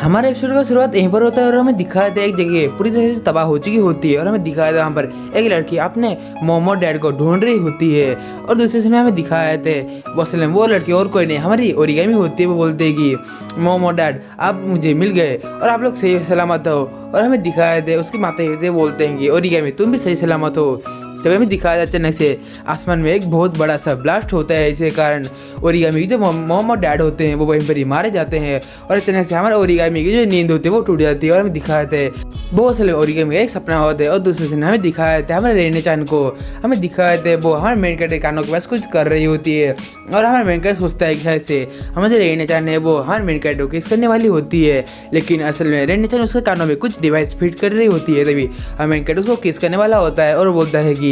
हमारे एपिसोड का शुरुआत यहीं पर होता है और हमें दिखाया था एक जगह पूरी तरह से तबाह हो चुकी होती है और हमें दिखाया था वहाँ पर एक लड़की अपने मॉम और डैड को ढूंढ रही होती है। और दूसरे सीन में हमें दिखाया थे वो लड़की और कोई नहीं हमारी ओरिगामी होती है। वो बोलते हैं कि मॉम और डैड आप मुझे मिल गए और आप लोग सही सलामत हो। और हमें दिखाया थे उसकी माता बोलते हैं कि ओरिगामी तुम भी सही सलामत हो। तभी हमें दिखाया था अचानक से आसमान में एक बहुत बड़ा सा ब्लास्ट होता है। इसी कारण ओरिगामी की जो मॉम और डैड होते हैं वो वहीं पर ही मारे जाते हैं और अचानक से हमारे ओरिगामी की जो नींद होती है वो टूट जाती है। और हमें दिखाए थे बहुत सारे ओरिगामी का एक सपना होता है। और दूसरे से हमें दिखाए थे हमारे रेने-चान को हमें दिखाए थे वो हमारे मेन कैरेक्टर कानों के पास कुछ कर रही होती है और हमारे मेन कैरेक्टर सोचता है कि ऐसे हमारे जो रेने-चान है वो हमारे मेन कैरेक्टर को किस करने वाली होती है। लेकिन असल में रेने-चान उसके कानों में कुछ डिवाइस फिट कर रही होती है। तभी हमारे मेन कैरेक्टर उसको किस करने वाला होता है और बोलता है कि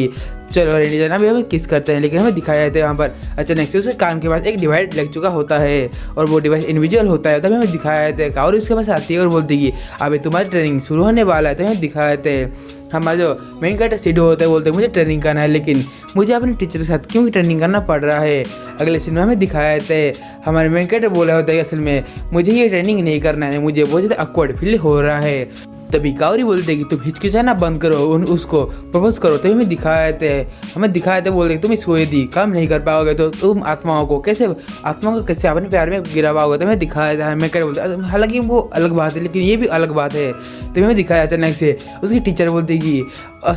चलो रेने-चान अभी हमें किस करते हैं। लेकिन हमें दिखाया जाता है वहाँ पर अचानक से उसके कान के पास एक डिवाइस लग चुका होता है और वो डिवाइस इनविजुअल होता है। तभी हमें दिखाया जाता है और उसके पास आती है और बोलती है कि अभी तुम्हारी ट्रेनिंग शुरू होने वाला है। तो हमें दिखाया जाता है हमारा जो मेन कैरेक्टर सीडो होता है बोलते हैं मुझे ट्रेनिंग करना है लेकिन मुझे अपने टीचर के साथ क्यों ट्रेनिंग करना पड़ रहा है। अगले सीन में हमें दिखाया जाता है हमारे मेन कैरेक्टर बोला होता है असल में मुझे ये ट्रेनिंग नहीं करना है, मुझे बहुत ज़्यादा ऑकवर्ड फील हो रहा है। तभी कावरी बोलते कि तुम हिचकिचाना बंद करो उसको प्रपोज करो। तभी हमें दिखाए थे बोलते तुम इसको यदि काम नहीं कर पाओगे तो तुम आत्माओं को कैसे अपने प्यार में गिरा पाओगे। तो हमें दिखाया था हमें क्या बोलते हालांकि वो अलग बात है लेकिन ये भी अलग बात है। तभी हमें दिखाया अचानक से उसकी टीचर बोलती कि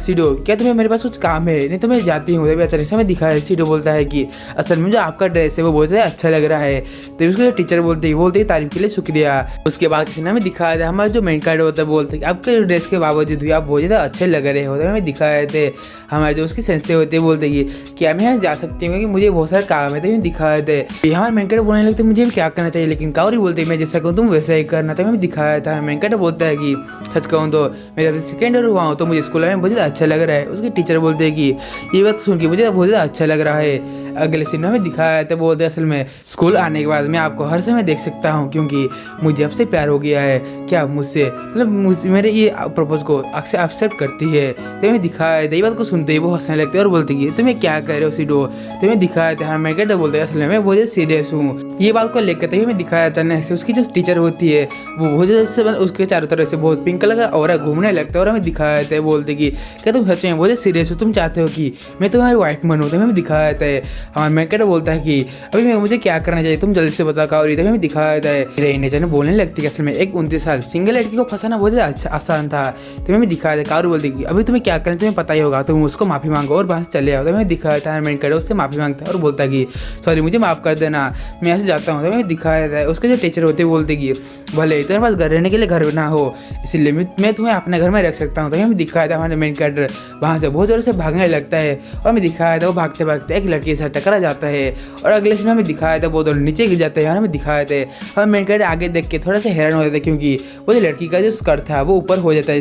सीडो क्या तुम्हें मेरे पास कुछ काम है, नहीं तो मैं जाती हूँ। तभी अचानक से हमें दिखाया सीडो बोलता है कि असल में जो आपका ड्रेस है वो बहुत ज़्यादा अच्छा लग रहा है। तभी उसको टीचर बोलती है तारीफ के लिए शुक्रिया। उसके बाद किसी ने हमें दिखाया था हमारा जो मेन कैरेक्टर होता है बोलते हैं आपके ड्रेस के बावजूद भी आप बहुत ज़्यादा अच्छे लग रहे हो। तो हमें दिखाए थे हमारे जो उसकी सेंसे होते हैं बोलते कि क्या मैं यहाँ जा सकती हूँ कि मुझे बहुत सारे काम है। तो हमें दिखाए थे हमारे मेन कैरेक्टर बोलने लगते मुझे क्या करना चाहिए लेकिन कावरी बोलते मैं जैसा कहूँ तुम वैसा ही करना। तो हमें दिखाया था मेन कैरेक्टर बोलता है कि सच कहूँ तो मैं जब सेकेंड ईयर हुआ हूँ तो मुझे स्कूल में बहुत ज़्यादा अच्छा लग रहा है। उसकी टीचर बोलते हैं कि ये बात सुन के मुझे बहुत ज़्यादा अच्छा लग रहा है। अगले सीन में हमें दिखाया तो बोलते असल में स्कूल आने के बाद मैं आपको हर समय देख सकता हूँ क्योंकि मुझे आपसे प्यार हो गया है। क्या मुझसे मेरे ये प्रपोज को अक्सर एक्सेप्ट करती है। तो हमें दिखाया ये बात को सुनते ही वो हंसने लगते हैं और बोलते कि तुम्हें क्या कह रहे हो सीडो। तो हमें दिखाया था मैं क्या बोलते असल में मैं बहुत ज़्यादा सीरियस हूँ। ये बात को लेकर तभी हमें दिखाया अचानक से उसकी जो टीचर होती है वो बहुत ज़्यादा उसके चारों तरफ से बहुत पिंक कलर का ऑरा घूमने लगता है और हमें दिखाया था बोलते कि क्या तुम सच में बहुत सीरियस हो, तुम चाहते हो कि मैं तुम्हारी वाइफ बनूँ। तो हमें दिखाया था हमारा मेन कैरेक्टर बोलता है कि अभी मुझे क्या करना चाहिए तुम जल्दी से बता कावरी। तभी हमें दिखाया था रेने-चान बोलने लगती है असल में एक 29 साल सिंगल लड़की को फंसाना बहुत ज़्यादा अच्छा आसान था। तो हमें दिखाया था कावरी बोलती कि अभी तुम्हें क्या करना तुम्हें पता ही होगा, तुम उसको माफ़ी मांगो और वहाँ से चले आओ। तो हमें दिखाया था मेन कैरेक्टर उससे माफ़ी मांगता है और बोलता कि सॉरी मुझे माफ़ कर देना मैं यहाँ से जाता हूँ। तो हमें दिखाया था उसके जो टीचर होते बोलते कि भले तुम्हारे पास घर रहने के लिए घर ना हो इसलिए मैं तुम्हें अपने घर में रख सकता हूँ। तो हमें दिखाया था हमारे मेन कैरेक्टर वहाँ से बहुत ज़ोर से भागने लगता है और हमें दिखाया था वो भागते भागते एक लड़की से टकरा जाता है और अगले सीन में हमें दिखाया था वो दोनों नीचे गिर जाते हैं। और हमें दिखाया था हमें मेन कैरेक्टर आगे देख के थोड़ा सा हैरान हो जाता है क्योंकि वो जो लड़की का जो स्कर्ट था वो ऊपर हो जाता है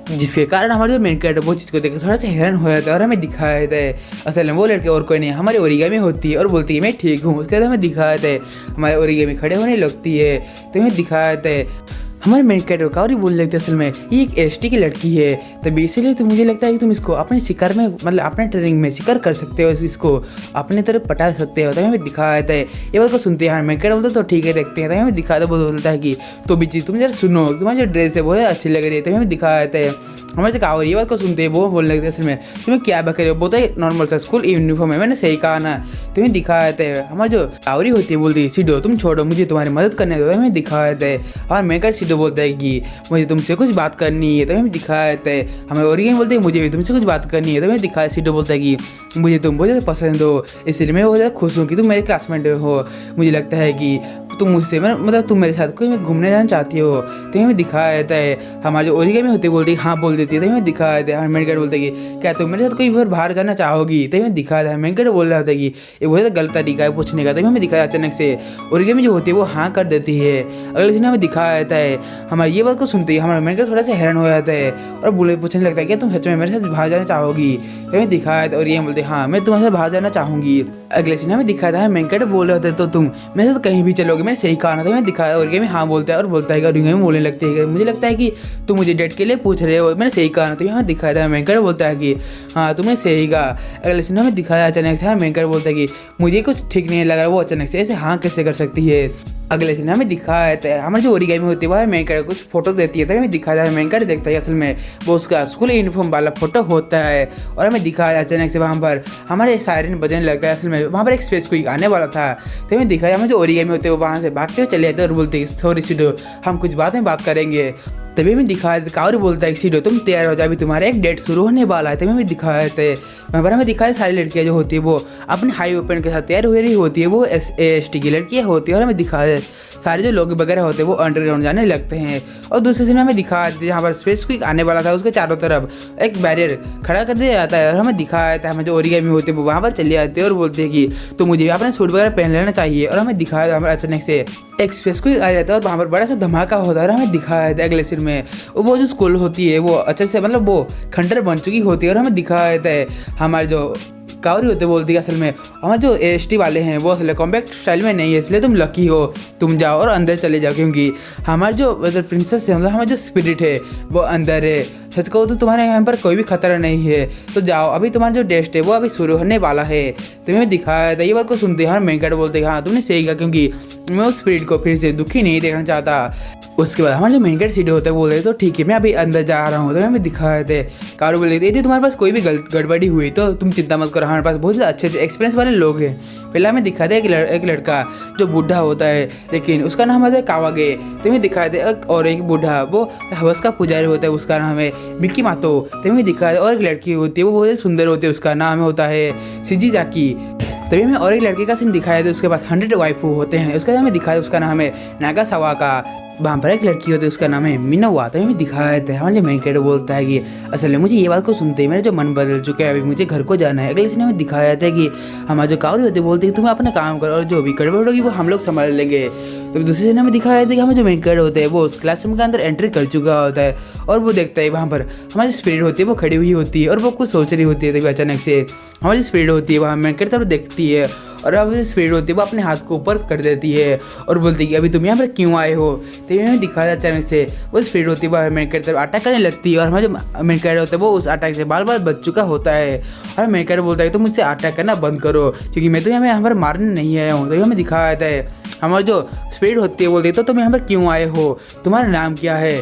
जिसके कारण हमारे जो मेन कैरेक्टर वो चीज़ को देखकर थोड़ा सा हैरान हो जाता है। और हमें दिखाया जाता है असल में वो लड़के और कोई नहीं हमारी ओरिगामी होती है और बोलती है मैं ठीक हूँ। उसके बाद हमें दिखाया जाता है हमारे ओरिगामी खड़े होने लगती है। तो हमें दिखाया जाता है हमारे मेन कैरेक्टर कावरी बोलने लगते असल में ये एक एसटी की लड़की है तभी इसीलिए तो मुझे लगता है कि तुम इसको अपने शिकार में मतलब अपने ट्रेनिंग में शिकार कर सकते हो, इसको अपने तरफ पटा सकते हो। तो हमें दिखाया जाता है ये बात को सुनते हैं मेन कैरेक्टर बोलते तो ठीक है देखते हैं। तो हमें दिखाया था बोलता है कि तो बीची तुम जरा सुनो तुम्हारी जो ड्रेस है बहुत अच्छी लग रही है। तो हमें दिखाया जाता है हमारे जो कावरी ये बात को सुनते हैं वो बोलने लगते हैं असल में तुम्हें क्या बक रहे हो बहुत ही नॉर्मल सा स्कूल यूनिफॉर्म है मैंने सही कहा ना। तुम्हें दिखाया जाता है हमारे जो कावरी होती है बोलती है सीडो तुम छोड़ो मुझे तुम्हारी मदद करने दो। हमें दिखाया जाता है और मेन कैरेक्टर सीडो बोलता है कि मुझे तुमसे कुछ बात करनी है। तो हमें दिखाया जाता है हमें ओरिगामी बोलते हैं मुझे भी तुमसे कुछ बात करनी है। तो हमें दिखाया सीडो बोलता है कि मुझे तुम बहुत ज़्यादा पसंद हो इसलिए मैं बहुत ज़्यादा खुश हूँ कि तुम मेरे क्लासमेट हो। मुझे लगता है कि तुम मुझसे मतलब तुम मेरे साथ कोई मैं घूमने जाना चाहती हो। तो हमें दिखाया जाता है हमारे जो ओरिगामी होती है बोलती है हाँ बोल देती है। तो हमें दिखाया जाता है मेन कैरेक्टर बोलते हैं कि क्या तुम मेरे साथ कोई बाहर जाना चाहोगी। तो हमें दिखाया जाता है मेन कैरेक्टर बोल रहा होता है कि ये बहुत गलत तरीका है पूछने का। तो हमें दिखाया अचानक से ओरिगामी जो होती है वो हाँ कर देती है। अगले दिन हमें दिखाया जाता है हमारी ये बात को सुनते ही हमारा मेन कैरेक्टर थोड़ा सा हैरान हो जाता है और पूछने लगता है क्या तुम सच में मेरे साथ बाहर जाना चाहोगी। तो हमें दिखाया था और ये बोलते हाँ मैं तुम्हारे साथ बाहर जाना चाहूँगी। अगले सीन में दिखाया था मेन कैरेक्टर बोल रहे होते तो तुम मेरे साथ कहीं भी चलोगे मैंने सही कहा ना। तो मैं दिखाया और हाँ बोलता है और बोलता है ओरिगामी बोलने लगते हैं मुझे लगता है कि तुम मुझे डेट के लिए पूछ रहे हो मैंने सही कहा ना। तो यहाँ दिखाया था मेन कैरेक्टर बोलता है कि हाँ तुमने सही कहा। अगले सीन में दिखाया अचानक से हाँ मेन कैरेक्टर बोलता है कि मुझे कुछ ठीक नहीं लग रहा वो अचानक से ऐसे हाँ कैसे कर सकती है। अगले सीन हमें दिखाया था हमारे जो ओरिगामी होती है वह मेन कैरेक्टर कुछ फोटो देती है, तभी हमें दिखाया था मेन कैरेक्टर देखता है असल में वो उसका स्कूल यूनिफॉर्म वाला फोटो होता है। और हमें दिखाया अचानक से वहाँ पर हमारे सायरन बजने लगता है, असल में वहाँ पर एक स्पेस क्विक आने वाला था। तो हमें दिखाया हमारे जो ओरिगामी होते हैं वो वहाँ से भागते हुए चले जाते हैं और बोलते हैं सॉरी सीडो, हम कुछ बाद में बात करेंगे। तभी हमें दिखाया कावरी बोलता है सीडो तुम तैयार हो जाओ, अभी तुम्हारा एक डेट शुरू होने वाला है। तभी हमें दिखाया थे वहाँ पर हमें दिखाया सारी लड़कियाँ जो होती है वो अपने हाई ओपन के साथ तैयार हो रही होती है, वो ST की लड़कियाँ होती है। और हमें दिखाया सारे जो लोग वगैरह होते हैं वो अंडरग्राउंड जाने लगते हैं। और दूसरे सीन में हमें दिखाया जहाँ पर स्पेस क्विक आने वाला था उसके चारों तरफ एक बैरियर खड़ा कर दिया जाता है। और हमें दिखाया था हमें जो ओरिगामी होते हैं वो वहाँ पर चले जाते हैं और बोलते हैं कि तो मुझे अपने सूट वगैरह पहन लेना चाहिए। और हमें दिखाया हमारे अचानक से एक स्पेस क्विक आ जाता है और वहाँ पर बड़ा सा धमाका होता है। और हमें दिखाया था अगले सीन में वो जो स्कूल होती है वो अच्छे से मतलब वो खंडर बन चुकी होती है। और हमें दिखाया था हमारे जो कावरी होते बोलती है असल में हमारे जो ST वाले हैं वो असल कॉम्पैक्ट स्टाइल में नहीं है, इसलिए तुम लकी हो, तुम जाओ और अंदर चले जाओ क्योंकि हमारे जो मतलब प्रिंसेस है मतलब हमारा जो स्पिरिट है वो अंदर है। सच कहो तो तुम्हारे यहाँ पर कोई भी खतरा नहीं है, तो जाओ अभी तुम्हारा जो टेस्ट है वो अभी शुरू होने वाला है। तो हमें दिखाया था ये बात को सुनते हैं मेन कैरेक्टर बोलते हैं हाँ तुमने सही कहा क्योंकि मैं उस स्पिरिट को फिर से दुखी नहीं देखना चाहता। उसके बाद हमारे जो मेन कैरेक्टर सीधे होते हैं बोल रहे तो ठीक है मैं अभी अंदर जा रहा हूँ। तो हमें दिखाया थे कारू बोल रही थी यदि तुम्हारे पास कोई भी गड़बड़ी हुई तो तुम चिंता मत करो, हमारे पास बहुत अच्छे एक्सपीरियंस वाले लोग हैं। पहले हमें दिखाया था एक लड़का जो बूढ़ा होता है लेकिन उसका नाम होता है कावागे। तो हमें दिखाया था और एक बूढ़ा वो हवस का पुजारी होता है उसका नाम है मिकी मातो। तो हमें दिखाया था और एक लड़की होती है वो बहुत सुंदर होती है उसका नाम होता है शिजिजाकी। तभी हमें और एक लड़के का सीन दिखाया था उसके पास 100 वाइफू होते हैं, उसका हमें दिखाया उसका नाम है नागासावा का। वहाँ पर एक लड़की होती है उसका नाम है मिनोवा। तो हमें दिखाया था हमारे मेन कैरेक्टर बोलता है कि असल में मुझे ये बात को सुनते ही मेरा जो मन बदल चुका है, अभी मुझे घर को जाना है। अगले सीन में दिखाया था कि हमारे जो कावरी होते बोलते हैं तुम अपना काम करो और जो भी गड़बड़ होगी वो हम लोग संभाल लेंगे। तो दूसरे सीन में दिखाया था कि हमें जो मेन कैरेक्टर होते हैं वो उस क्लासरूम के अंदर एंट्री कर चुका होता है और वो देखता है वहाँ पर हमारी स्पिरिट होती है वो खड़ी हुई होती है और वो कुछ सोच रही होती है। तभी अचानक से हमारी स्पिरिट होती है वहाँ मेन कैरेक्टर देखती है और अब स्पिरिट होती है वो अपने हाथ को ऊपर कर देती है और बोलती है कि अभी तुम यहाँ पर क्यों आए हो। तो हमें दिखाया अचानक से वो स्पिरिट होती है वह मेन कैरेक्टर अटैक करने लगती है और हमारे जो मेन कैरेक्टर होता है वो उस अटैक से बार बार बच चुका होता है। और मेन कैरेक्टर बोलता है तो मुझसे अटैक करना बंद करो क्योंकि मैं तो यहाँ पर मारने नहीं आया हूँ। तो हमें दिखाया जाता है हमारी जो स्पिरिट होती है बोलती है तो तुम यहाँ पर क्यों आए हो, तुम्हारा नाम क्या है।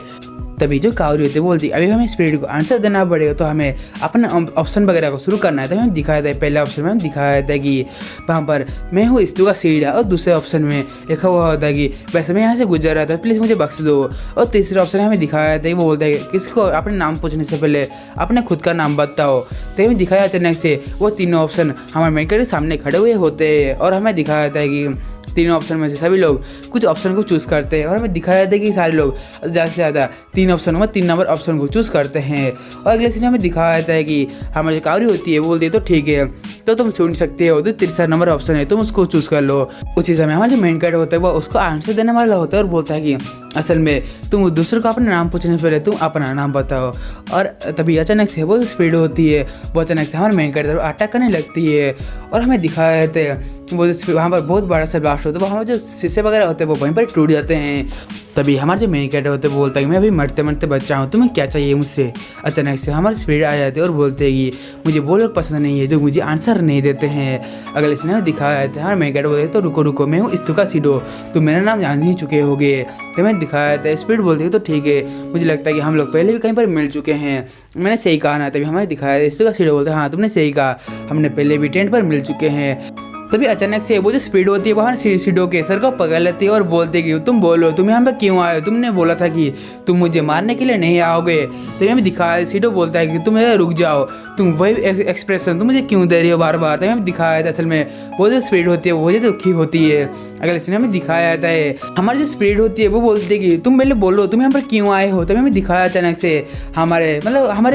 तभी जो कावरी होती है बोलती है अभी हमें स्पिरिट को आंसर देना पड़ेगा तो हमें अपना ऑप्शन वगैरह को शुरू करना है। तो हमें दिखाया था पहले ऑप्शन में दिखाया था कि वहाँ पर मैं हूँ स्तू का सीढ़ा और दूसरे ऑप्शन में लिखा हुआ होता है कि वैसे मैं यहाँ से गुजर रहा था प्लीज़ मुझे बख्श दो। और तीसरे ऑप्शन में हमें दिखाया था कि वो बोलता है किसी को अपने नाम पूछने से पहले अपने खुद का नाम बताओ। तो हमें दिखाया अचानक से वो तीनों ऑप्शन हमारे मेकर के सामने खड़े हुए होते हैं और हमें दिखाया था कि तीनों ऑप्शन में से सभी लोग कुछ ऑप्शन को चूज़ करते हैं और हमें दिखाया जाता है कि सारे लोग ज़्यादा से ज़्यादा 3 ऑप्शनों में 3 नंबर ऑप्शन को चूज़ करते हैं। और अगले सीन में हमें दिखाया जाता है कि हमारी जो कावरी होती है वो बोलती है तो ठीक है तो तुम सुन सकते हो, तो 3 नंबर ऑप्शन है तुम उसको चूज़ कर लो। उसी समय हमारा जो मेन कैरेक्टर होता है वो उसको आंसर देने वाला होता है और बोलता है कि असल में तुम दूसरे को अपना नाम पूछने से पहले तुम अपना नाम बताओ। और तभी अचानक से वो स्पीड होती है वो अचानक से हमारे मेन कैरेक्टर अटैक करने लगती है और हमें दिखाया जाता है वो वहाँ पर बहुत बड़ा सा ब्लास्ट होता है, वो हमारे जो शीशे वगैरह होते हैं वो वहीं पर टूट जाते हैं। तभी हमारे जो मेन कैरेक्टर होते हैं वो बोलता है कि मैं अभी मरते मरते बच्चा हूँ, तुम्हें क्या चाहिए मुझसे। अचानक से हमारे स्पीड आ जाते हैं और बोलते हैं कि मुझे वो लोग पसंद नहीं है जो मुझे आंसर नहीं देते हैं। अगले सीन में दिखाया जाता है हमारे मेन कैरेक्टर बोलते हैं तो रुको रुको मैं हूँ स्तुका सीडो, तुम मेरा नाम जान ही चुके होगे। तो मैं दिखाया जाता है स्पीड बोलती है तो ठीक है मुझे लगता है कि हम लोग पहले भी कहीं पर मिल चुके हैं, मैंने सही कहा ना। तभी हमें दिखाया स्तुका सीडो बोलते हैं हाँ तुमने सही कहा, हमने पहले भी टेंट पर मिल चुके हैं। तभी अचानक से वो जो स्पीड होती है वहाँ सीडो के सर को पकड़ लेती है और बोलते कि तुम बोलो तुम यहाँ पे क्यों आए हो, तुमने बोला था कि तुम मुझे मारने के लिए नहीं आओगे। तो हमें दिखाया सीडो बोलता है कि तुम रुक जाओ, तुम वही एक्सप्रेशन तुम मुझे क्यों दे रही हो बार बार। तो हमें दिखाया था असल में वो जो स्पीड होती है वो जो दुखी होती है। अगले सीन में दिखाया जाता है हमारी जो स्पीड होती है वो बोलती है कि तुम पहले बोलो तुम यहाँ पर क्यों आए हो। तो हमें दिखाया अचानक से हमारे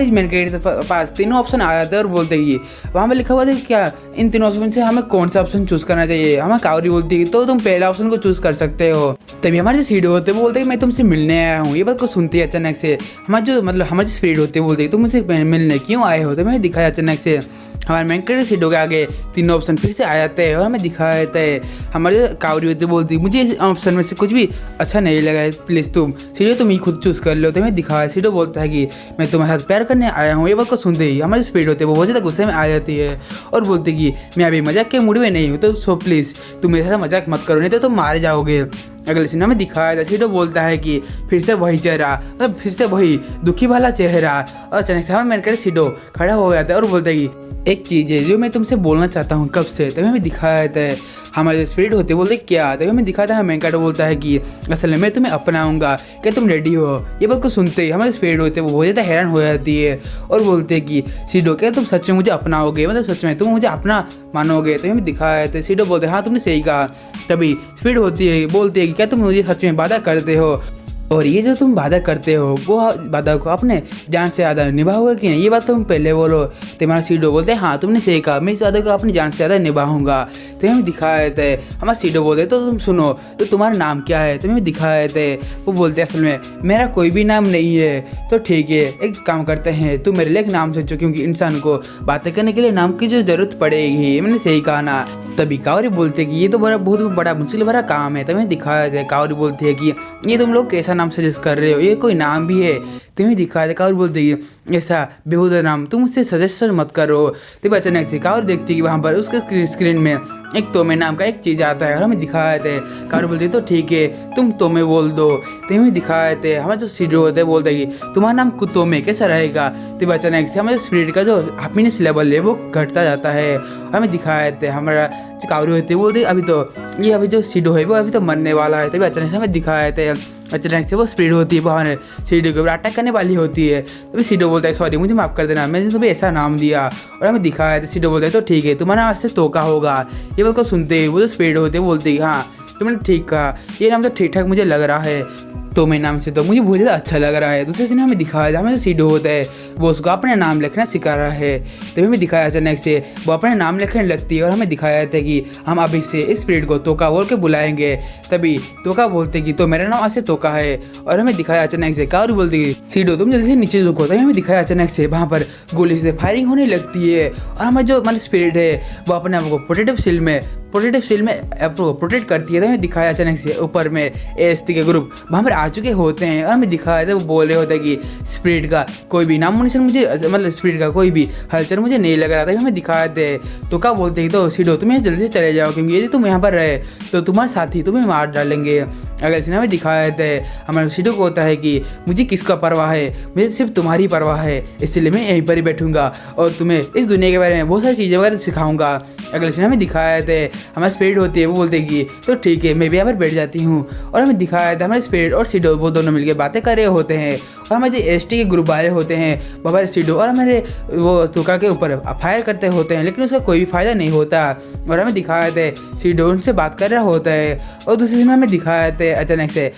मेन कैरेक्टर पास 3 ऑप्शन आ जाते हैं और बोलते हैं कि वहाँ पर लिखा हुआ था क्या इन 3 ऑप्शन से हमें कौन सा ऑप्शन चूज़ करना चाहिए। हमें कावरी बोलती है तो तुम पहला ऑप्शन को चूज़ कर सकते हो। तभी हमारे जो सीडो होते हैं वो बोलते हैं कि मैं तुमसे मिलने आया हूँ। ये बात को सुनती है अचानक से हमारी स्पीड होती है बोलती है तुम मुझसे मिलने क्यों आए हो। तो हमें दिखाया अचानक से हमारे मेन कैरेक्टर सीडो के आगे 3 ऑप्शन फिर से आ जाते हैं और हमें दिखाया जाता है हमारे कावरी होती बोलती मुझे इस ऑप्शन में से कुछ भी अच्छा नहीं लगा है, प्लीज़ तुम सीडो तुम ही खुद चूज़ कर लो। तो हमें दिखाया सीडो बोलता है कि मैं तुम्हारे साथ प्यार करने आया हूँ। ये बात को सुनते ही हमारी स्पीड होती है वो बहुत ज़्यादा गुस्से में आ जाती है और बोलती कि मैं अभी मजाक के मूड में नहीं हूँ, तो सो प्लीज़ तुम मेरे साथ मजाक मत करो नहीं तो तुम मारे जाओगे। अगले सीन में दिखाया था सीडो बोलता है कि फिर से वही चेहरा, मतलब फिर से वही दुखी वाला चेहरा। और अचानक से हमारा मेन कैरेक्टर सीडो खड़ा हो जाता है और बोलता है कि एक चीज़ है जो मैं तुमसे बोलना चाहता हूँ कब से। तभी हमें दिखाया जाता है हमारे जो स्पिरिट होते बोलते क्या, तभी हमें दिखाता है मेन कैरेक्टर बोलता है कि असल में मैं तुम्हें अपनाऊंगा, क्या तुम रेडी हो। ये बात को सुनते ही हमारे स्पिरिट होते हैं वो बहुत ज़्यादा हैरान हो जाती है और बोलते हैं कि सीडो क्या तुम सच में मुझे अपनाओगे, मतलब सच में तुम मुझे अपना मानोगे। तभी हमें दिखाया जाता है सीडो बोलते हैं हाँ तुमने सही कहा। तभी स्पिरिट होती है बोलती है कि क्या तुम मुझे सच में वादा करते हो, और ये जो तुम वादा करते हो वो वादा को अपने जान से ज़्यादा निभाओगे कि नहीं, ये बात तुम पहले बोलो। तुम्हारा सीडो बोलते हैं हाँ तुमने सही कहा, मैं इस वादा को अपनी जान से ज़्यादा निभाऊंगा। तो हमें दिखाया जाता है हमारा सीडो बोलते तो तुम सुनो तो तुम्हारा नाम क्या है। तो हमें दिखाया जाता है वो बोलते हैं असल में मेरा कोई भी नाम नहीं है। तो ठीक है एक काम करते हैं तुम मेरे लिए एक नाम सोचो, क्योंकि इंसान को बातें करने के लिए नाम की जो ज़रूरत पड़ेगी। मैंने सही कहा ना। तभी कावरी बोलते हैं कि ये तो बहुत बड़ा मुश्किल भरा काम है। तभी दिखाया जाता है कावरी बोलती है कि ये तुम लोग कैसा नाम सजेस्ट कर रहे हो, ये कोई नाम भी है। तुम्हें दिखा दे कावर बोलती है ऐसा बेहुदा नाम तुम मुझसे सजेशन मत करो। तभी अचानक से कावर देखती है कि वहाँ पर उसके स्क्रीन में एक तोमे नाम का एक चीज़ आता है और हमें दिखाया जाता है। कावर बोलती है तो ठीक है तुम तोमे बोल दो। तभी दिखाया जाता है हमारा जो सीडो होता है बोलता है कि तुम्हारा नाम तोमे कैसा रहेगा। तभी अचानक से हमारे स्पिरिट का जो हैप्पीनेस लेवल है वो घटता जाता है। हमें दिखाया जाता है हमारा जो कावरी होती है बोलते अभी जो सीडो है वो अभी तो मरने वाला है। तभी अचानक से हमें दिखाया जाता है अचानक से वो स्प्रेड होती है बाहर सीडो के ऊपर अटैक करने वाली होती है। तभी सीडो बोलता है सॉरी मुझे माफ़ कर देना, मैंने तुम्हें ऐसा नाम दिया। और हमें दिखाया है सीडो बोलता है तो ठीक है तुम्हारा नाम आज से तोका होगा। ये बात को सुनते वो जो स्प्रेड होते हैं बोलते हैं हाँ तुमने ठीक कहा, ये नाम तो ठीक ठाक मुझे लग रहा है। तो मेरे नाम से तो मुझे बहुत ज़्यादा अच्छा लग रहा है। दूसरे सीन हमें दिखाया हमें जो सीडो होता है वो उसको अपना नाम लिखना सिखा रहा है। तभी हमें दिखाया अचानक से वो अपना नाम लिखने लगती है और हमें दिखाया जाता है कि हम अभी से इस स्पिरिट को तोका बोल के बुलाएंगे। तभी तोका बोलते हैं कि तो मेरा नाम आज से तोका है। और हमें दिखाया अचानक से कावरी बोलती है सीडो तुम जल्दी से नीचे रुको। तभी हमें दिखाया अचानक से वहाँ पर गोली से फायरिंग होने लगती है और हमारा जो मतलब स्पिरिट है वो अपने आप को प्रोटेक्टिव शील्ड में प्रोटेक्ट करती है। तो हमें दिखाया अचानक से ऊपर में एएसटी के ग्रुप वहाँ पर आ चुके होते हैं और हमें दिखाया था वो बोल रहे होते हैं कि स्पिरिट का कोई भी नाम निशान मुझे मतलब स्पिरिट का कोई भी हलचल मुझे नहीं लग रहा था। हमें दिखाए थे तो क्या बोलते हैं तो सीडो तुम्हें जल्दी से चले जाओ, क्योंकि यदि तुम यहाँ पर रहे तो तुम्हारे साथी तुम्हें मार डालेंगे। अगर सिनेमा में दिखाया थे हमारे सीडो को होता है कि मुझे किसका परवाह है, मुझे सिर्फ तुम्हारी परवाह है, इसलिए मैं यहीं पर ही बैठूंगा और तुम्हें इस दुनिया के बारे में बहुत सारी चीज़ें वगैरह सिखाऊंगा। अगले सिनेमा में दिखाया थे हमारी स्पिरिट होती है वो बोलते कि तो ठीक है मैं भी यहाँ पर बैठ जाती हूँ। और हमें दिखाया था हमारे स्पिरिट और सीडो वो दोनों मिलकर बातें कर रहे होते हैं और हमारे जो एसटी के ग्रुप वाले होते हैं बाबा सीडो और हमारे वो तुका के ऊपर फायर करते होते हैं, लेकिन उसका कोई भी फायदा नहीं होता। और हमें दिखाया था सीडो उनसे बात कर रहा होता है और दूसरे दिन हमें दिखाया था अचानक से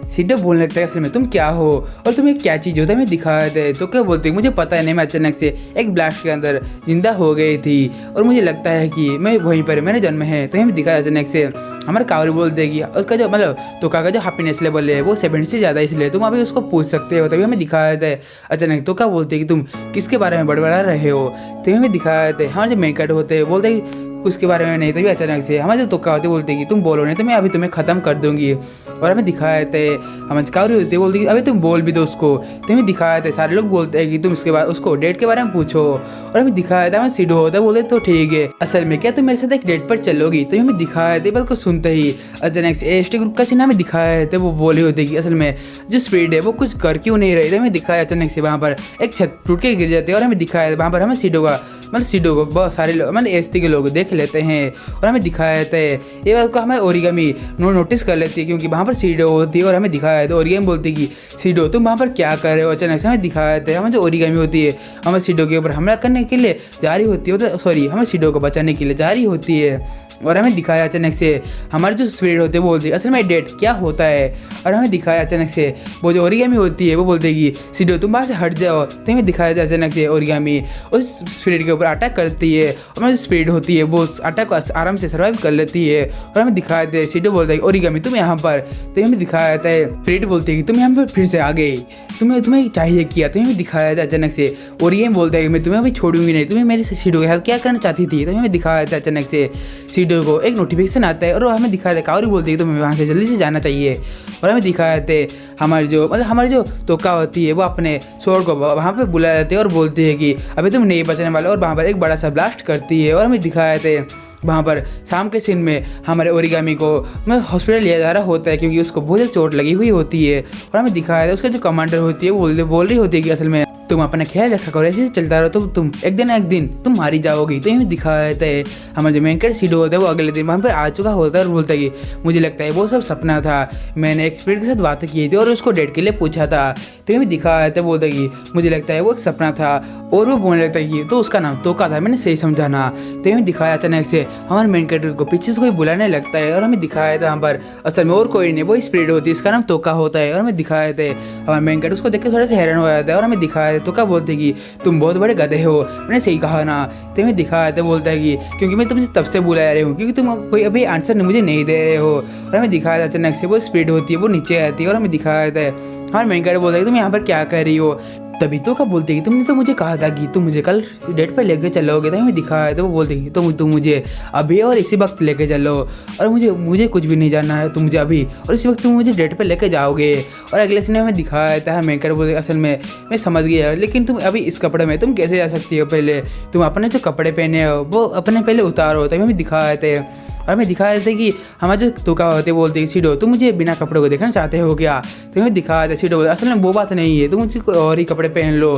सीडो बोलने लगता है असल में तुम क्या हो और तुम्हें क्या चीज़ होता है। मैं दिखाया था तो क्या बोलते मुझे पता है नहीं, मैं अचानक से एक ब्लास्ट के अंदर जिंदा हो गई थी और मुझे लगता है कि मैं वहीं पर मेरा जन्म है। तो हमें दिखाया अचानक से हमारे कावरी बोल देगी उसका जो मतलब तोका का जो हैप्पीनेस लेवल है वो 70 से ज़्यादा, इसलिए तुम अभी उसको पूछ सकते हो। तभी हमें दिखाया था अचानक तो क्या बोलते कि तुम किसके बारे में बड़बड़ा रहे हो। तभी हमें दिखाया था हमारे जो मेकट होते हैं बोलते उसके बारे में नहीं। तभी अचानक से हमारे जो तोका होते बोलते कि तुम बोलो नहीं तो मैं अभी तुम्हें ख़त्म कर दूंगी। और हमें दिखाया था हमारे कावरी होते बोलते कि अभी तुम बोल भी दो उसको। तो हमें दिखाया था सारे लोग बोलते हैं कि तुम इसके बाद उसको डेट के बारे में पूछो। और हमें दिखाया था हमें सीडो होता है बोलते तो ठीक है असल में क्या तुम मेरे साथ एक डेट पर चलोगी। तो हमें दिखाया था बात को सुनते ही अचानक से एसटी ग्रुप का सीन हमें दिखाया था वो बोले होते कि असल में जो स्पीड है वो कुछ कर क्यों नहीं रही। तो हमें दिखाया अचानक से वहाँ पर एक छत टूट के गिर जाती है और हमें दिखाया वहाँ पर हमें सीडो को बहुत सारे लोग मतलब एसटी के लोग देख लेते हैं। और हमें दिखाया जाता है ये बात को हमें ओरिगामी नोटिस कर लेती है, क्योंकि वहाँ पर सीडो होती है और हमें दिखाया जाता है ओरिगामी बोलती है कि सीडो तुम वहाँ पर क्या कर रहे हो। अचानक से हमें दिखाया जाता है हमें जो ओरिगामी होती है हमें सीडो के ऊपर हमला करने के लिए जा रही होती है, सॉरी हमें सीडो को बचाने के लिए जा रही होती है। और हमें दिखाया अचानक से हमारे जो स्पिरिट होते हैं वो बोलते हैं असल में डेट क्या होता है। और हमें दिखाया अचानक से वो जो ओरिगामी होती है वो बोलते हैं कि सीडो तुम वहाँ से हट जाओ। तो हमें दिखाया था अचानक से ओरिगामी उस स्पिरिट के ऊपर अटैक करती है और हमारी जो स्पिरिट होती है वो उस अटैक को आराम से सर्वाइव कर लेती है। और हमें दिखाया था सीडो बोलता है ओरिगामी तुम यहाँ पर। तो हमें दिखाया जाता है स्पिरिट बोलती है कि तुम यहाँ पर फिर से आ गई, तुम्हें चाहिए किया। तो हमें दिखाया था अचानक से ओरिगामी बोलता है कि मैं तुम्हें अभी छोड़ूंगी नहीं, तुम्हें मेरे सीडो के साथ क्या करना चाहती थी। तो हमें दिखाया था अचानक से सीडो को एक नोटिफिकेशन आता है और हमें दिखाया था कावरी बोलती है तुम्हें वहाँ से जल्दी से जाना चाहिए। और हमें दिखाया था हमारी जो तोका होती है वो अपने शोर को वहाँ पे बुला जाती है और बोलती है कि अभी तुम नहीं बचने वाले और वहाँ पर एक बड़ा सा ब्लास्ट करती है। और हमें दिखाया था वहाँ पर शाम के सीन में हमारे ओरिगामी को हॉस्पिटल लिया जा रहा होता है क्योंकि उसको बहुत चोट लगी हुई होती है। और हमें दिखाया था उसका जो कमांडर होती है वो बोल रही होती है कि असल में तुम अपना ख्याल रखा करो, ऐसे चलता रहो तो तुम एक दिन तुम मारी जाओगी। तो हमें दिखाया जाता है हमारा जो मेन कैरेक्टर सीडो होता है वो अगले दिन वहाँ पर आ चुका होता है और बोलता है कि मुझे लगता है वो सब सपना था, मैंने एक स्पिरिट के साथ बातें की थी और उसको डेट के लिए पूछा था। तो हमें दिखाया जाता है बोलता है कि मुझे लगता है वो एक सपना था और वो बोलने लगता है कि तो उसका नाम तोका था, मैंने सही समझा ना। तो हमें दिखाया अचानक से हमारे मेन कैरेक्टर को पीछे से कोई बुलाने लगता है और हमें दिखाया था यहाँ पर असल में और कोई नहीं, वो स्पिरिट होती है, इसका नाम तोका होता है। और हमें दिखाया था हमारे मेन कैरेक्टर उसको देख के थोड़ा सा हैरान हो जाता है और हमें दिखाया तोका बोलते हैं कि तुम बहुत बड़े गधे हो, मैंने सही कहा ना। तो हमें दिखाया था बोलता है कि क्योंकि मैं तुमसे तब से बुला रही हूँ क्योंकि तुम कोई अभी आंसर मुझे नहीं दे रहे हो। और हमें दिखाया था अचानक से वो स्पिरिट होती है वो नीचे आती है और हमें दिखाया था हमारे मेन कैरेक्टर बोलता है तुम यहाँ पर क्या कर रही हो। तभी तो कब बोलते कि तुमने तो मुझे कहा था कि तुम मुझे कल डेट पर लेके चलोगे। तो हमें दिखाया तो वो बोलते कि तुम मुझे अभी और इसी वक्त लेके चलो और मुझे कुछ भी नहीं जानना है, तुम मुझे अभी और इसी वक्त तुम मुझे डेट पर लेके जाओगे। और अगले सीन में हमें दिखाया था मेन कैरेक्टर बोलते असल में मैं समझ गया लेकिन तुम अभी इस कपड़े में तुम कैसे जा सकती हो, पहले तुम अपने जो कपड़े पहने हो वो अपने पहले उतारो। तभी हमें दिखाया था और हमें दिखाया था कि हमारे जो तोका होते बोलते हैं सीडो तुम मुझे बिना कपड़ों को देखना चाहते हो क्या। तो हमें दिखाया था सीडो बोलते असल में वो बात नहीं है, तुम मुझे कोई और ही कपड़े पहन लो।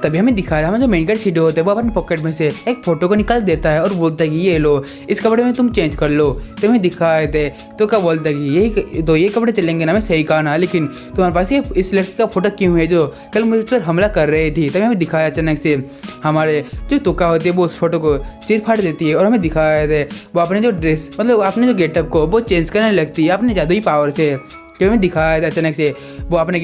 तभी हमें दिखाया था हमारे जो मेन कैरेक्टर सीडो होते हैं वो अपने पॉकेट में से एक फोटो को निकाल देता है और बोलता है कि ये लो इस कपड़े में तुम चेंज कर लो। तो हमें दिखाए थे तो क्या बोलता है कि ये कपड़े चलेंगे ना, मैं सही कहा ना, लेकिन तुम्हारे पास ये इस लड़की का फोटो क्यों है जो कल मुझ पर हमला कर रही थी। तभी हमें दिखाया अचानक से हमारे जो तोका होती है वो उस फोटो को चीर फाड़ देती है और हमें दिखाया थे वो अपने जो ड्रेस मतलब अपने जो गेटअप को वो चेंज करने लगती है अपने जादुई पावर से। क्योंकि हमें दिखाया था अचानक से वो अपने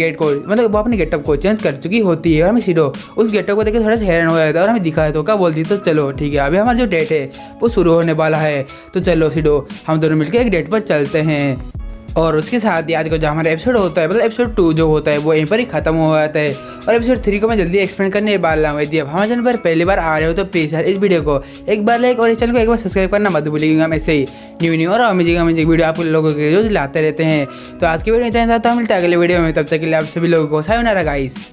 गेटअप को चेंज कर चुकी होती है और हमें सीडो उस गेटअप को देख थोड़ा सा हैरान हो जाता है और हमें दिखाया तो क्या बोलती तो चलो ठीक है अभी हमारा जो डेट है वो शुरू होने वाला है, तो चलो सीडो हम दोनों मिलकर एक डेट पर चलते हैं। और उसके साथ ही आज का जो हमारा एपिसोड होता है मतलब एपिसोड 2 जो होता है वो यहीं पर ही खत्म हो जाता है। और एपिसोड 3 को मैं जल्दी एक्सप्लेन करने वाला हूँ। यदि आप हमारे चैनल पर पहली बार आ रहे हो तो प्लीज़ यार इस वीडियो को एक बार लाइक और इस चैनल को एक बार सब्सक्राइब करना मत भूलिएगा। मैं ऐसे ही न्यू और अमेजिंग वीडियो आप लोगों के रोज लाते रहते हैं। तो आज की वीडियो इतना था, मिलता है अगले वीडियो में, तब तक के लिए आप सभी लोगों को सायोनारा गाइस।